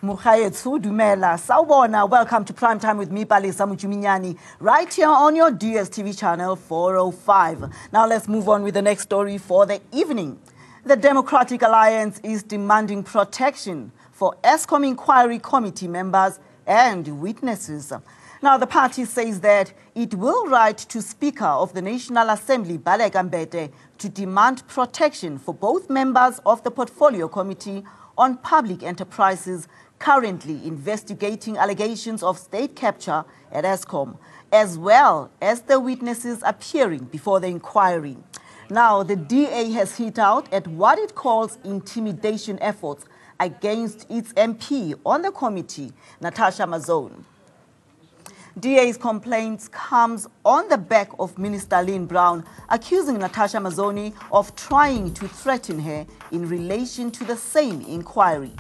Mukhayetu Dumela, Sawbona, welcome to Prime Time with me, Palesa Muchuminyani, right here on your DSTV channel 405. Now let's move on with the next story for the evening. The Democratic Alliance is demanding protection for ESCOM Inquiry Committee members and witnesses. Now, the party says that it will write to Speaker of the National Assembly, Baleka Mbete, to demand protection for both members of the Portfolio Committee on Public Enterprises currently investigating allegations of state capture at ESCOM, as well as the witnesses appearing before the inquiry. Now, the DA has hit out at what it calls intimidation efforts against its MP on the committee, Natasha Mazzone. DA's complaints comes on the back of Minister Lynn Brown accusing Natasha Mazzone of trying to threaten her in relation to the same inquiry.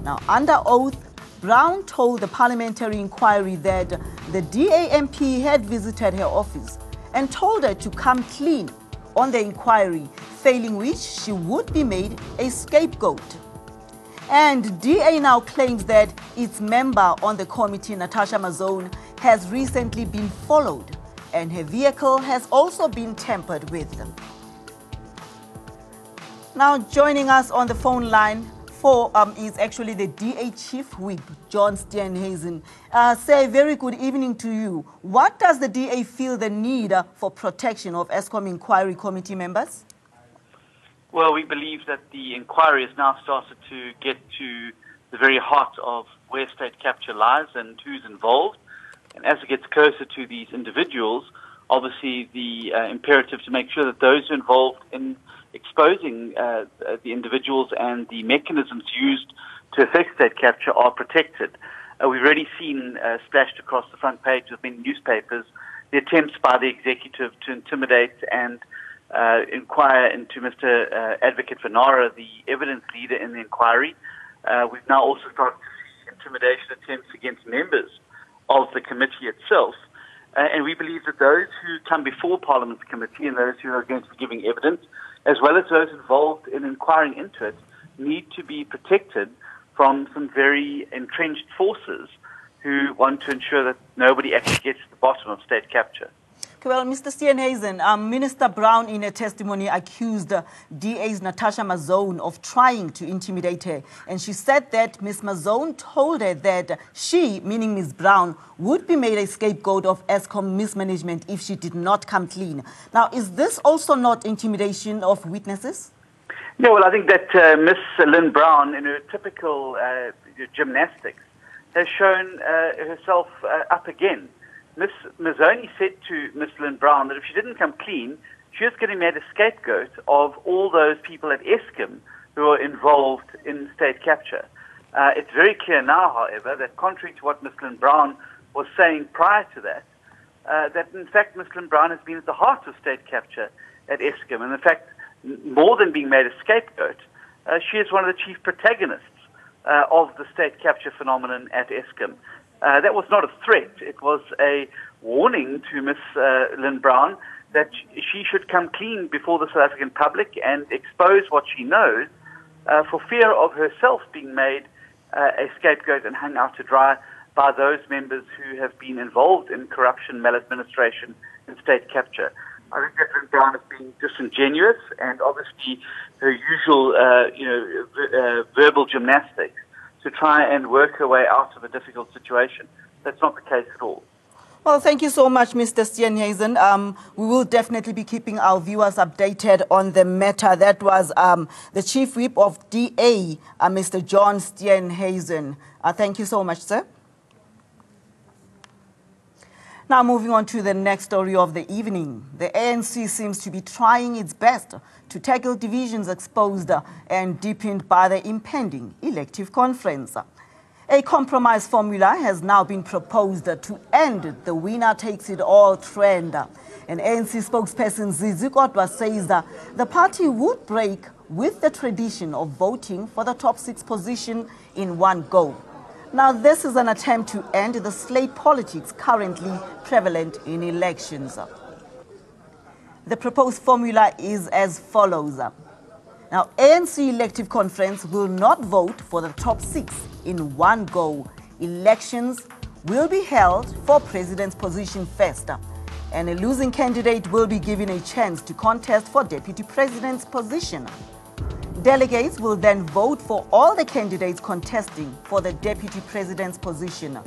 Now, under oath, Brown told the parliamentary inquiry that the DA MP had visited her office and told her to come clean on the inquiry, failing which she would be made a scapegoat. And DA now claims that its member on the committee, Natasha Mazzone, has recently been followed and her vehicle has also been tampered with. Now joining us on the phone line is actually the DA Chief Whip, John Steenhuisen. Say a very good evening to you. What does the DA feel the need for protection of ESCOM Inquiry Committee members? Well, we believe that the inquiry has now started to get to the very heart of where state capture lies and who's involved. And as it gets closer to these individuals, obviously the imperative to make sure that those who are involved in exposing the individuals and the mechanisms used to effect state capture are protected. We've already seen splashed across the front page of many newspapers the attempts by the executive to intimidate and inquire into Mr. Advocate Vanara, the evidence leader in the inquiry. We've now also started to see intimidation attempts against members of the committee itself. And we believe that those who come before Parliament's committee and those who are going to be giving evidence, as well as those involved in inquiring into it, need to be protected from some very entrenched forces who want to ensure that nobody actually gets to the bottom of state capture. Well, Mr. Steenhuisen, Minister Brown in a testimony accused DA's Natasha Mazzone of trying to intimidate her. And she said that Ms. Mazzone told her that she, meaning Ms. Brown, would be made a scapegoat of ESCOM mismanagement if she did not come clean. Now, is this also not intimidation of witnesses? No, well, I think that Ms. Lynn Brown, in her typical gymnastics, has shown herself up again. Ms. Mazzone said to Ms. Lynn Brown that if she didn't come clean, she was getting made a scapegoat of all those people at ESCOM who are involved in state capture. It's very clear now, however, that contrary to what Ms. Lynn Brown was saying prior to that, that in fact Ms. Lynn Brown has been at the heart of state capture at ESCOM. And in fact, more than being made a scapegoat, she is one of the chief protagonists of the state capture phenomenon at ESCOM. That was not a threat. It was a warning to Ms. Lynn Brown that she should come clean before the South African public and expose what she knows for fear of herself being made a scapegoat and hung out to dry by those members who have been involved in corruption, maladministration, and state capture. I think that Lynn Brown has been disingenuous and obviously her usual verbal gymnastics to try and work her way out of a difficult situation. That's not the case at all. Well, thank you so much, Mr. Steenhuisen. We will definitely be keeping our viewers updated on the matter. That was the Chief Whip of DA, Mr. John Steenhuisen. Thank you so much, sir. Now moving on to the next story of the evening. The ANC seems to be trying its best to tackle divisions exposed and deepened by the impending elective conference. A compromise formula has now been proposed to end the winner-takes-it-all trend. An ANC spokesperson, Zizi Kodwa, says that the party would break with the tradition of voting for the top 6 position in one go. Now, this is an attempt to end the slate politics currently prevalent in elections. The proposed formula is as follows. Now, ANC elective conference will not vote for the top 6 in one go. Elections will be held for president's position first, and a losing candidate will be given a chance to contest for deputy president's position. Delegates will then vote for all the candidates contesting for the deputy president's position,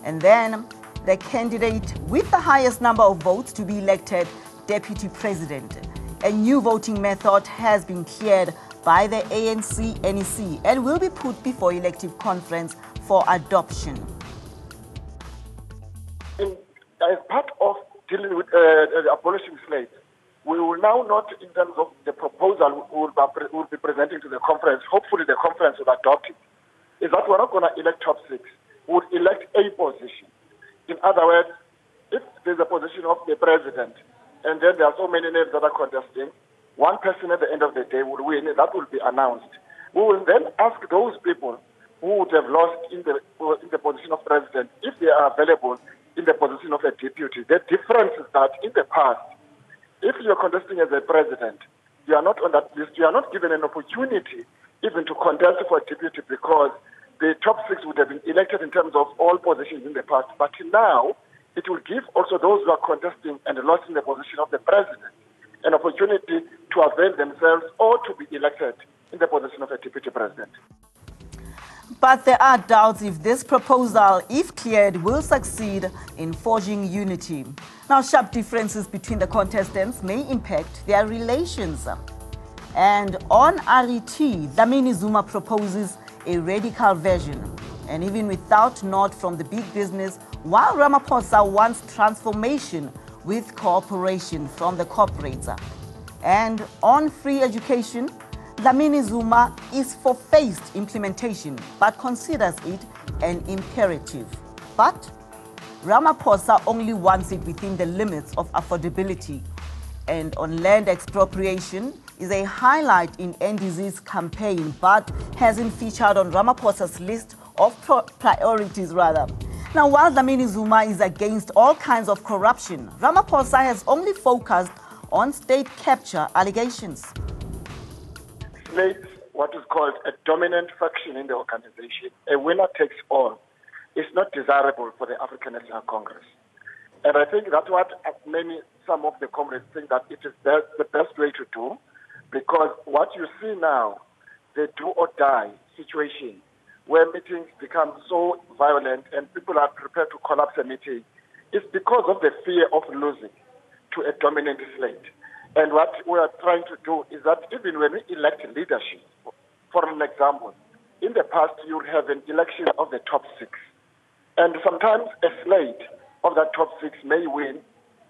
and then the candidate with the highest number of votes to be elected deputy president. A new voting method has been cleared by the ANC NEC and will be put before elective conference for adoption. As part of dealing with abolishing slates, we will now not, in terms of the proposal we will be presenting to the conference, hopefully the conference will adopt it, is that we're not going to elect top 6. We would elect a position. In other words, if there's a position of the president, and then there are so many names that are contesting, one person at the end of the day would win, that will be announced. We will then ask those people who would have lost in the position of president, if they are available in the position of a deputy. The difference is that in the past, if you're contesting as a president, you are not on that list, you are not given an opportunity even to contest for a deputy because the top 6 would have been elected in terms of all positions in the past. But now, it will give also those who are contesting and lost in the position of the president an opportunity to avail themselves or to be elected in the position of a deputy president. But there are doubts if this proposal, if cleared, will succeed in forging unity. Now, sharp differences between the contestants may impact their relations. And on RET, Dlamini Zuma proposes a radical version, and even without nod from the big business, while Ramaphosa wants transformation with cooperation from the corporates. And on free education, Dlamini Zuma is for phased implementation, but considers it an imperative. But Ramaphosa only wants it within the limits of affordability. And on land expropriation is a highlight in NDZ's campaign, but hasn't featured on Ramaphosa's list of priorities rather. Now, while Dlamini Zuma is against all kinds of corruption, Ramaphosa has only focused on state capture allegations. Slates, what is called a dominant faction in the organization, a winner takes all, is not desirable for the African National Congress. And I think that's what some of the comrades think that it is the best way to do, because what you see now, the do or die situation, where meetings become so violent and people are prepared to collapse a meeting, is because of the fear of losing to a dominant slate. And what we are trying to do is that even when we elect leadership, for an example, in the past you would have an election of the top 6. And sometimes a slate of that top 6 may win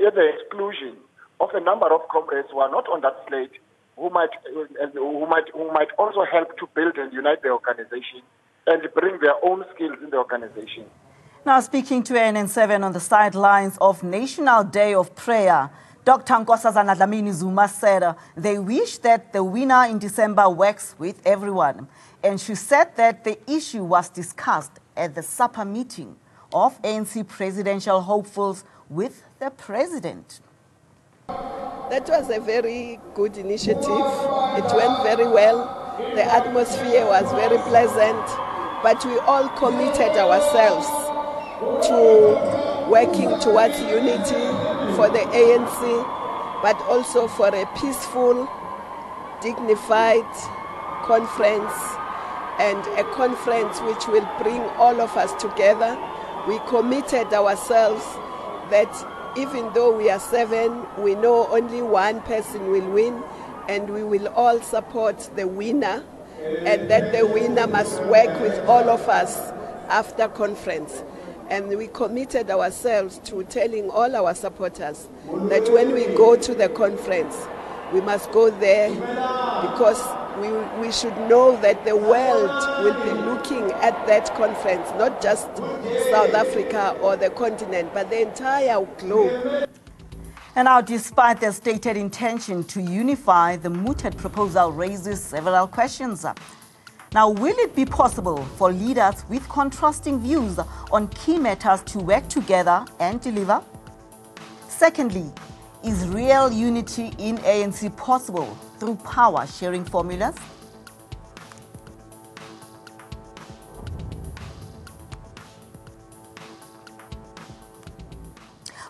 at the exclusion of a number of comrades who are not on that slate, who might also help to build and unite the organization and bring their own skills in the organization. Now, speaking to ANN7 on the sidelines of National Day of Prayer, Dr. Nkosazana Dlamini Zuma said they wish that the winner in December works with everyone. And she said that the issue was discussed at the supper meeting of ANC presidential hopefuls with the president. That was a very good initiative. It went very well. The atmosphere was very pleasant, but we all committed ourselves to working towards unity for the ANC, but also for a peaceful, dignified conference, and a conference which will bring all of us together. We committed ourselves that even though we are 7, we know only one person will win, and we will all support the winner, and that the winner must work with all of us after conference. And we committed ourselves to telling all our supporters that when we go to the conference, we must go there because we should know that the world will be looking at that conference, not just South Africa or the continent, but the entire globe. And now, despite their stated intention to unify, the mooted proposal raises several questions. Now, will it be possible for leaders with contrasting views on key matters to work together and deliver? Secondly, Is real unity in ANC possible through power sharing formulas?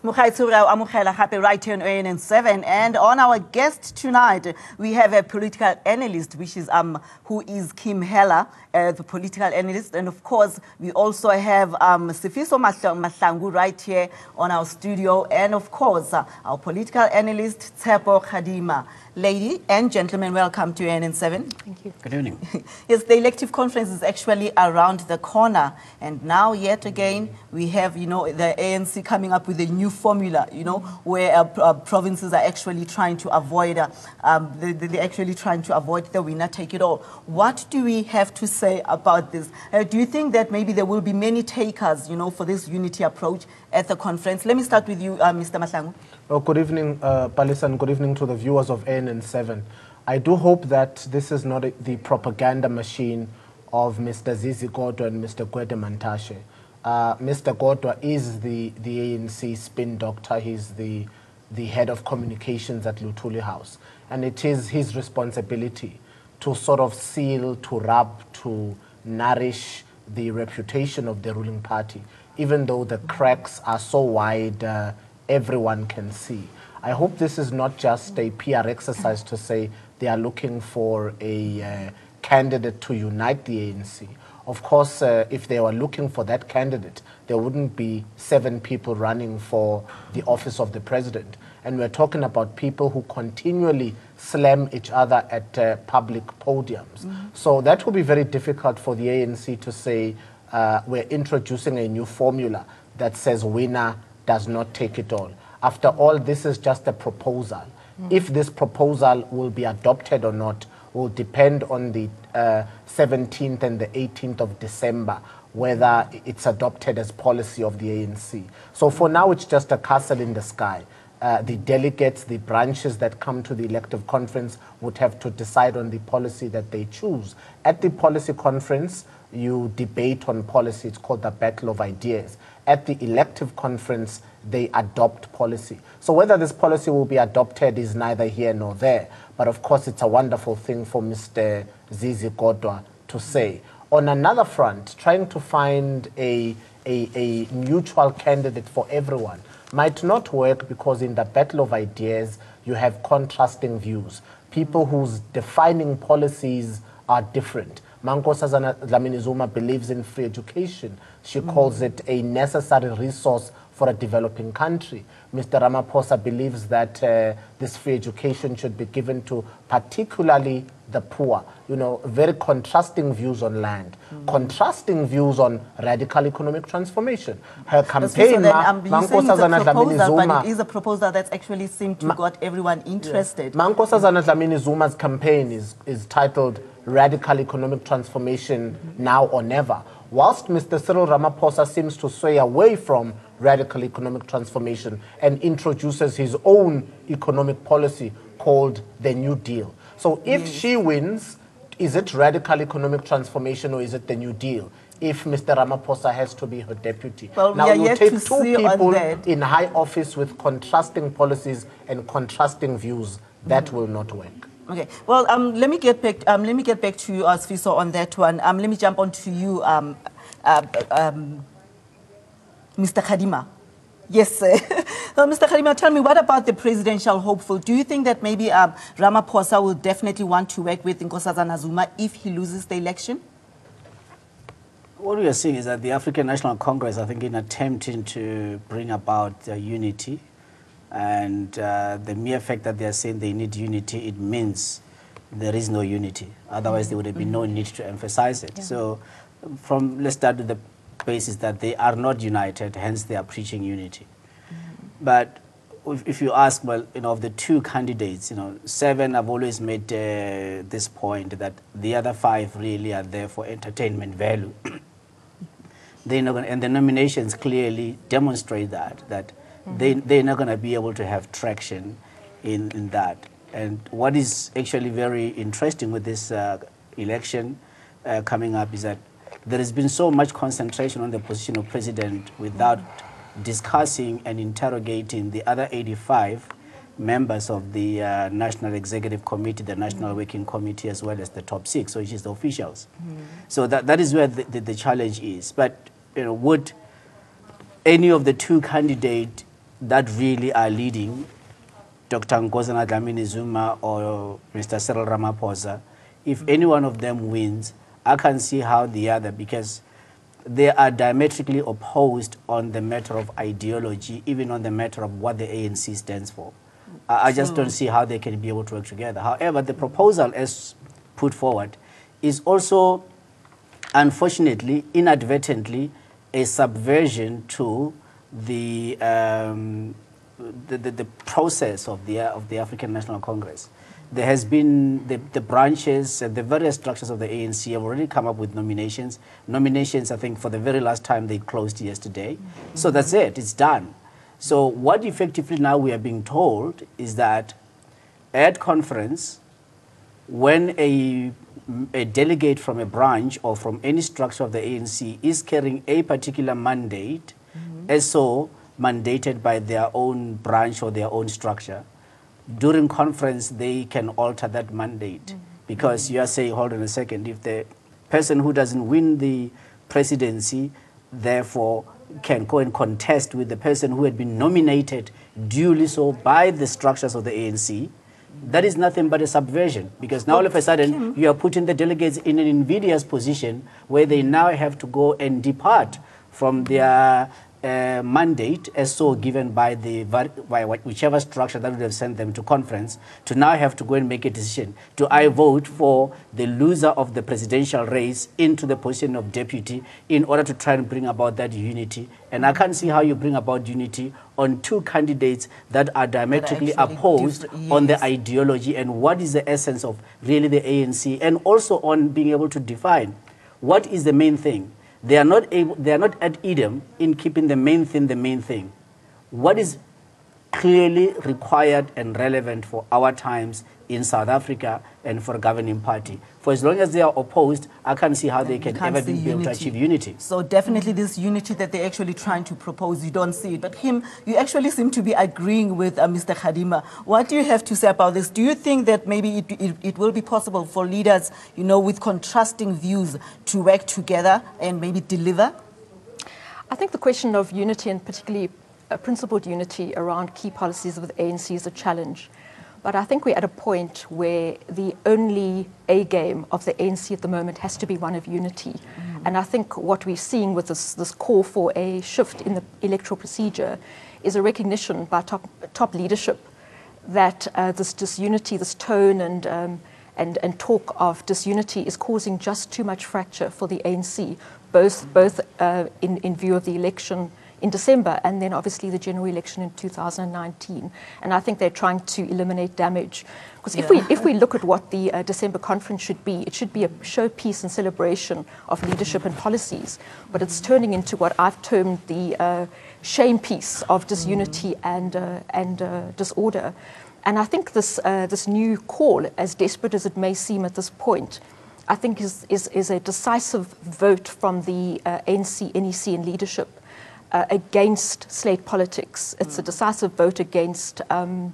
Happy right here on ANN7. And on our guest tonight, we have a political analyst, who is Kim Heller, the political analyst. And of course, we also have Sifiso Mahlangu right here on our studio. And of course, our political analyst, Tsepo Khadima. Ladies and gentlemen, welcome to ANN7. Thank you. Good evening. Yes, the elective conference is actually around the corner. And now, yet again, we have, the ANC coming up with a new formula, where provinces are actually trying to avoid, they're actually trying to avoid the winner take it all. What do we have to say about this? Do you think that maybe there will be many takers, for this unity approach at the conference? Let me start with you, Mr. Mahlangu. Oh, good evening, Palisa, and good evening to the viewers of ANN7. I do hope that this is not the propaganda machine of Mr. Zizi Kodwa and Mr. Gwede Mantashe. Mr. Kodwa is the ANC spin doctor. He's the head of communications at Luthuli House. And it is his responsibility to sort of seal, to rub, to nourish the reputation of the ruling party, even though the cracks are so wide, everyone can see. I hope this is not just a PR exercise to say they are looking for a candidate to unite the ANC. Of course, if they were looking for that candidate, there wouldn't be 7 people running for the office of the president. And we're talking about people who continually slam each other at public podiums. So that will be very difficult for the ANC to say we're introducing a new formula that says winner does not take it all. After all, this is just a proposal. If this proposal will be adopted or not will depend on the 17th and the 18th of December, whether it's adopted as policy of the ANC. So for now, it's just a castle in the sky. The delegates, the branches that come to the elective conference would have to decide on the policy that they choose. At the policy conference, you debate on policy. It's called the Battle of Ideas. At the elective conference, they adopt policy. So whether this policy will be adopted is neither here nor there. But of course, it's a wonderful thing for Mr. Zizi Kodwa to say. On another front, trying to find a mutual candidate for everyone might not work, because in the battle of ideas, you have contrasting views. People whose defining policies are different. Mankosazana Dlamini Zuma believes in free education. She calls it a necessary resource for a developing country. Mr. Ramaphosa believes that this free education should be given to particularly the poor. Very contrasting views on land, contrasting views on radical economic transformation. Her campaign, Mankosazana Dlamini Zuma, but it is a proposal that's actually seemed to got everyone interested. Mankosazana Dlamini Zuma's campaign is titled Radical Economic Transformation Now or Never. Whilst Mr. Cyril Ramaphosa seems to sway away from radical economic transformation and introduces his own economic policy called the New Deal. So if she wins, is it radical economic transformation or is it the New Deal? If Mr. Ramaphosa has to be her deputy. Well, now, you take 2 people in high office with contrasting policies and contrasting views. That will not work. Okay. Well, let me get back to you, Sfiso, on that one. Let me jump on to you, Mr. Khadima. Yes, sir. Mr. Khadima, tell me, what about the presidential hopeful? Do you think that maybe Ramaphosa will definitely want to work with Nkosazana Zuma if he loses the election? What we are seeing is that the African National Congress, I think, in attempting to bring about unity, and the mere fact that they are saying they need unity, it means there is no unity. Otherwise, there would have been no need to emphasize it. Yeah. So let's start with the basis that they are not united, hence they are preaching unity. But if you ask, well, of the 2 candidates, 7 have always made this point that the other 5 really are there for entertainment value. And the nominations clearly demonstrate that they're not going to be able to have traction in that. And what is actually very interesting with this election coming up is that there has been so much concentration on the position of president without discussing and interrogating the other 85 members of the National Executive Committee, the National Working Committee, as well as the top 6, which is the officials. So that is where the challenge is. But would any of the 2 candidates that really are leading, Dr. Nkosazana Dlamini-Zuma or Mr. Cyril Ramaphosa, if any one of them wins, I can see how the other, because they are diametrically opposed on the matter of ideology, even on the matter of what the ANC stands for. I just don't see how they can be able to work together. However, the proposal as put forward is also, unfortunately, inadvertently, a subversion to the process of the African National Congress. There has been the branches and the various structures of the ANC have already come up with nominations. Nominations, I think, for the very last time they closed yesterday. So that's it, it's done. So what effectively now we are being told is that at conference, when a delegate from a branch or from any structure of the ANC is carrying a particular mandate, as so mandated by their own branch or their own structure, during conference they can alter that mandate. Because you are saying, hold on a second, if the person who doesn't win the presidency, therefore, can go and contest with the person who had been nominated duly so by the structures of the ANC, that is nothing but a subversion. Because now all of a sudden you are putting the delegates in an invidious position where they now have to go and depart from their mandate as so given by whichever structure that would have sent them to conference, to now have to go and make a decision. Do I vote for the loser of the presidential race into the position of deputy in order to try and bring about that unity? And I can't see how you bring about unity on 2 candidates that are diametrically opposed on the ideology and what is the essence of really the ANC, and also on being able to define what is the main thing. They are not at idem in keeping the main thing the main thing. What is clearly required and relevant for our times in South Africa and for a governing party. For as long as they are opposed, I can't see how they can ever be able to achieve unity. So definitely this unity that they're actually trying to propose, you don't see it. But you actually seem to be agreeing with Mr. Khadima. What do you have to say about this? Do you think that maybe it will be possible for leaders, with contrasting views to work together and maybe deliver? I think the question of unity, and particularly principled unity around key policies of the ANC, is a challenge. But I think we're at a point where the only A game of the ANC at the moment has to be one of unity. And I think what we're seeing with this call for a shift in the electoral procedure is a recognition by top leadership that this disunity, this tone and talk of disunity is causing just too much fracture for the ANC, both in view of the election in December and then obviously the general election in 2019. And I think they're trying to eliminate damage. Because if we look at what the December conference should be, it should be a showpiece and celebration of leadership and policies. But it's turning into what I've termed the shame piece of disunity and disorder. And I think this new call, as desperate as it may seem at this point, I think is a decisive vote from the ANC, NEC and leadership against slate politics. It's a decisive vote against the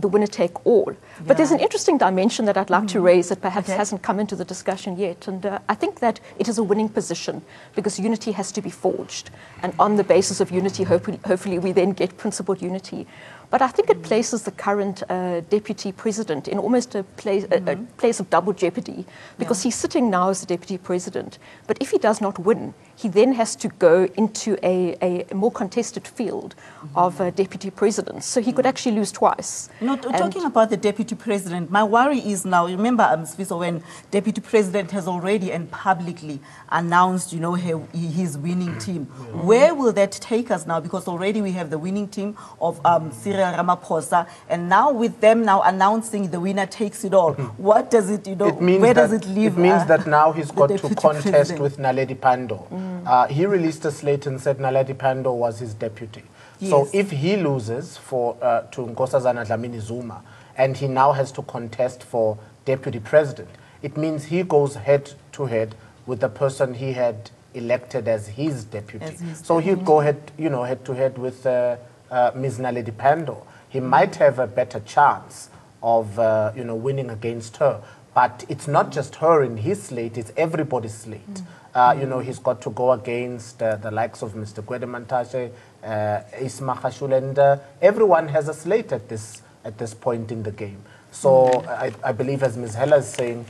winner-take-all. But there's an interesting dimension that I'd like to raise that perhaps hasn't come into the discussion yet. And I think that it is a winning position because unity has to be forged. And on the basis of unity, hopefully we then get principled unity. But I think it places the current deputy president in almost a place of double jeopardy because he's sitting now as the deputy president. But if he does not win, he then has to go into a more contested field of deputy presidents. So he could actually lose twice. Talking about the deputy president, my worry is now, remember, Sfiso, when deputy president has already and publicly announced, his winning team. Where will that take us now? Because already we have the winning team of Cyril Ramaphosa, and now with them now announcing the winner takes it all. What does it, where does it leave? It means that now he's got to contest with Naledi Pandor. He released a slate and said Naledi Pandor was his deputy. Yes. So if he loses to Nkosazana Dlamini-Zuma, and he now has to contest for deputy president, it means he goes head to head with the person he had elected as his deputy. So he'd go head to head with Ms. Naledi Pandor. He might have a better chance of winning against her. But it's not just her in his slate, it's everybody's slate. He's got to go against the likes of Mr. Gwedemantashe, Isma Khashul, and everyone has a slate at this point in the game. So I believe, as Ms. Heller is saying,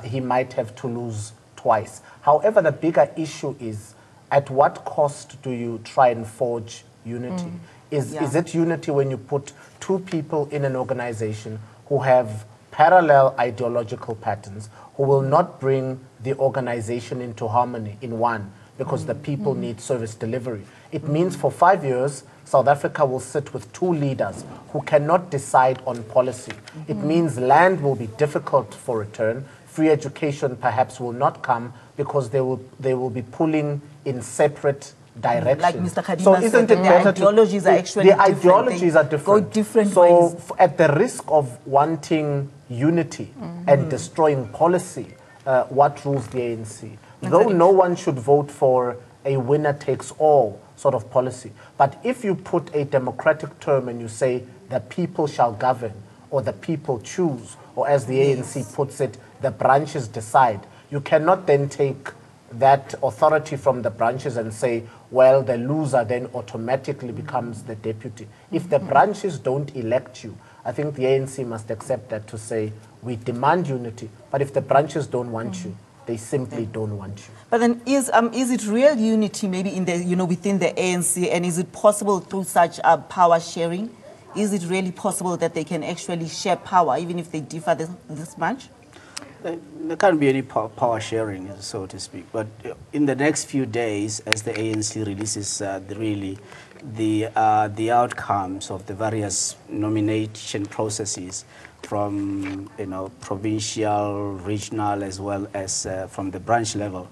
he might have to lose twice. However, the bigger issue is, at what cost do you try and forge unity? Is it unity when you put two people in an organization who have parallel ideological patterns, who will not bring the organization into harmony in one, because the people need service delivery? It means for 5 years, South Africa will sit with two leaders who cannot decide on policy. It means land will be difficult for return. Free education perhaps will not come because they will be pulling in separate directions. Like Mr. Kadima so said, isn't it the ideologies are actually the ideologies are different. Go different so ways. At the risk of wanting unity and destroying policy, what rules the ANC? Though no one should vote for a winner-takes-all sort of policy, but if you put a democratic term and you say the people shall govern, or the people choose, or as the ANC puts it, the branches decide, you cannot then take that authority from the branches and say, well, the loser then automatically becomes the deputy. If the branches don't elect you, I think the ANC must accept that, to say, we demand unity, but if the branches don't want you, they simply don't want you. But then is it real unity maybe in the, within the ANC, and is it possible through such power sharing? Is it really possible that they can actually share power even if they differ this much? There can't be any power sharing, so to speak. But in the next few days, as the ANC releases the outcomes of the various nomination processes from provincial, regional, as well as from the branch level,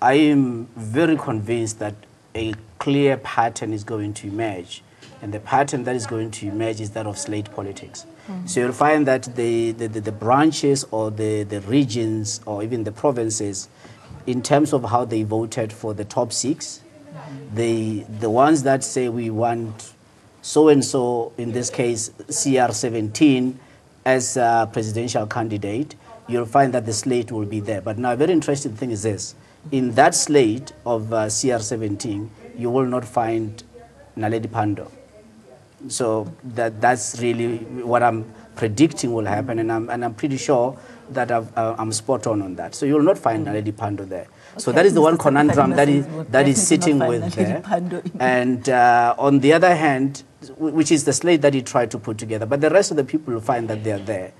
I am very convinced that a clear pattern is going to emerge. And the pattern that is going to emerge is that of slate politics. So you'll find that the branches or the regions or even the provinces, in terms of how they voted for the top six, the ones that say we want so-and-so, in this case CR17, as a presidential candidate, you'll find that the slate will be there. But now a very interesting thing is this. In that slate of CR17, you will not find Naledi Pandor. So that's really what I'm predicting will happen, and I'm pretty sure that I'm spot on that. So you'll not find Naledi Pandor there. Okay, so that is the one conundrum that is sitting with there. And on the other hand, which is the slate that he tried to put together, but the rest of the people will find that they are there.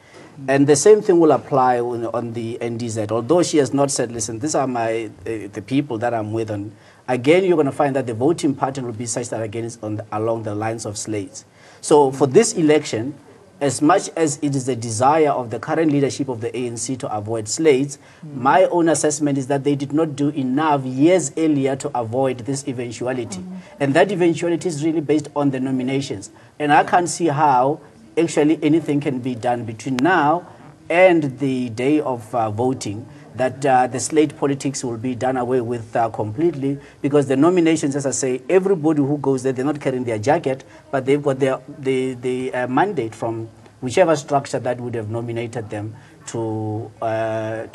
And the same thing will apply on the NDZ. Although she has not said, listen, these are the people that I'm with. And again, you're going to find that the voting pattern will be such that, again, it's along the lines of slates. So for this election, as much as it is the desire of the current leadership of the ANC to avoid slates, my own assessment is that they did not do enough years earlier to avoid this eventuality. And that eventuality is really based on the nominations. And I can't see how actually anything can be done between now and the day of voting, that the slate politics will be done away with completely, because the nominations, as I say, everybody who goes there, they're not carrying their jacket, but they've got the mandate from whichever structure that would have nominated them to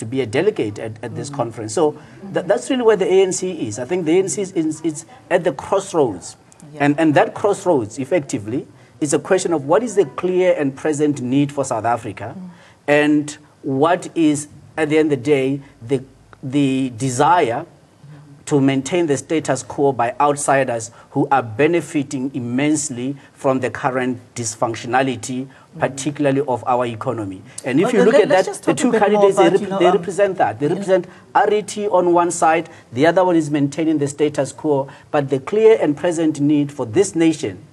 be a delegate at this conference. So that's really where the ANC is. I think the ANC is at the crossroads. Yeah. And that crossroads, effectively, is a question of what is the clear and present need for South Africa, and what is, at the end of the day, the desire to maintain the status quo by outsiders who are benefiting immensely from the current dysfunctionality, particularly of our economy. And if you look at that, the two candidates, they represent that. They represent RET on one side, the other one is maintaining the status quo, but the clear and present need for this nation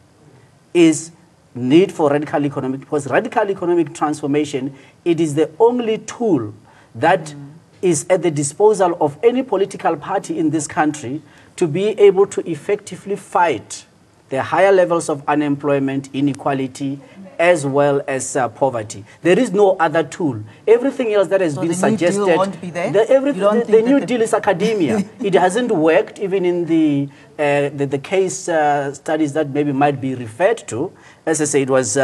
is need for radical economic, because radical economic transformation, it is the only tool that is at the disposal of any political party in this country to be able to effectively fight the higher levels of unemployment, inequality, as well as poverty. There is no other tool. Everything else that has been suggested, the new deal won't be there? The new deal is academia. It hasn't worked even in the case studies that maybe might be referred to. As I say, it was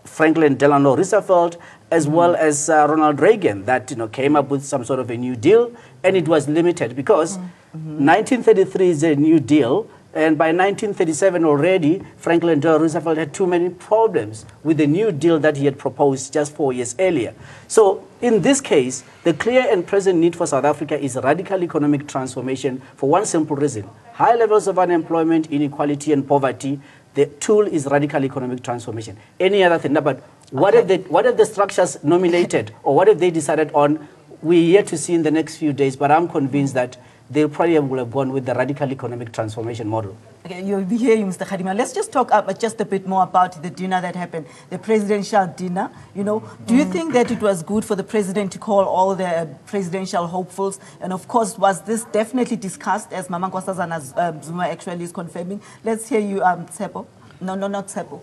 Franklin Delano Roosevelt as well as Ronald Reagan that came up with some sort of a new deal, and it was limited because 1933 is a new deal. And by 1937 already, Franklin Delano Roosevelt had too many problems with the new deal that he had proposed just 4 years earlier. So in this case, the clear and present need for South Africa is radical economic transformation for one simple reason. High levels of unemployment, inequality, and poverty. The tool is radical economic transformation. Any other thing? No, but what have the structures nominated or what have they decided on? We're yet to see in the next few days, but I'm convinced that they probably will have gone with the radical economic transformation model. Okay, you'll be hearing Mr. Khadima. Let's just talk just a bit more about the dinner that happened, the presidential dinner. Do you think that it was good for the president to call all the presidential hopefuls? And of course, was this definitely discussed, as Mama Nkosazana Zuma actually is confirming? Let's hear you, Tsepo. No, not Tsepo.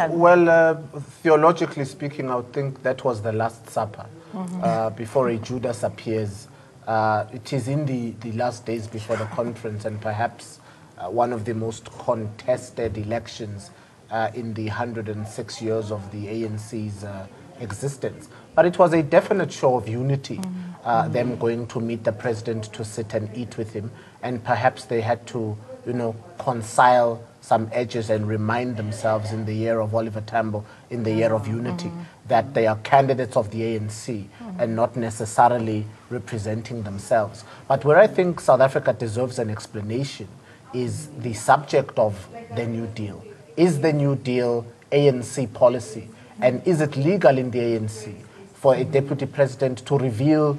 Well, theologically speaking, I would think that was the Last Supper. Before a Judas appears. It is in the last days before the conference and perhaps one of the most contested elections in the 106 years of the ANC's existence. But it was a definite show of unity, them going to meet the president to sit and eat with him, and perhaps they had to, reconcile some edges and remind themselves in the year of Oliver Tambo, in the year of unity, that they are candidates of the ANC and not necessarily representing themselves. But where I think South Africa deserves an explanation is the subject of the New Deal. Is the New Deal ANC policy? And is it legal in the ANC for a deputy president to reveal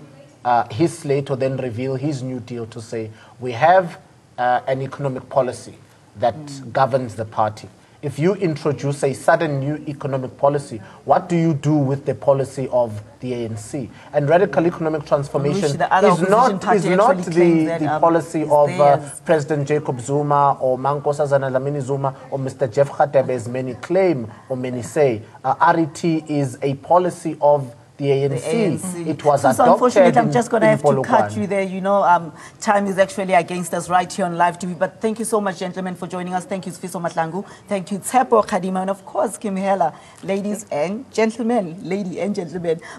his slate or then reveal his New Deal to say, we have an economic policy that governs the party. If you introduce a sudden new economic policy, what do you do with the policy of the ANC? And radical economic transformation is not the policy of President Jacob Zuma or Nkosazana Dlamini Zuma or Mr. Jeff Radebe, as many claim or many say. RET is a policy of the ANC. It was adopted. Unfortunately, I'm just going to have to cut you there. Time is actually against us right here on live TV. But thank you so much, gentlemen, for joining us. Thank you, Sfiso Mahlangu. Thank you, Tsepo Khadima, and of course, Kim Hela. Ladies and gentlemen,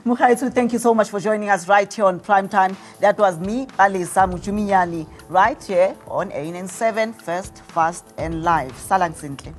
Mukhaitu, thank you so much for joining us right here on Prime Time. That was me, Palesa Muchuminyani, right here on ANN7, First, Fast, and Live. Salang Sintle.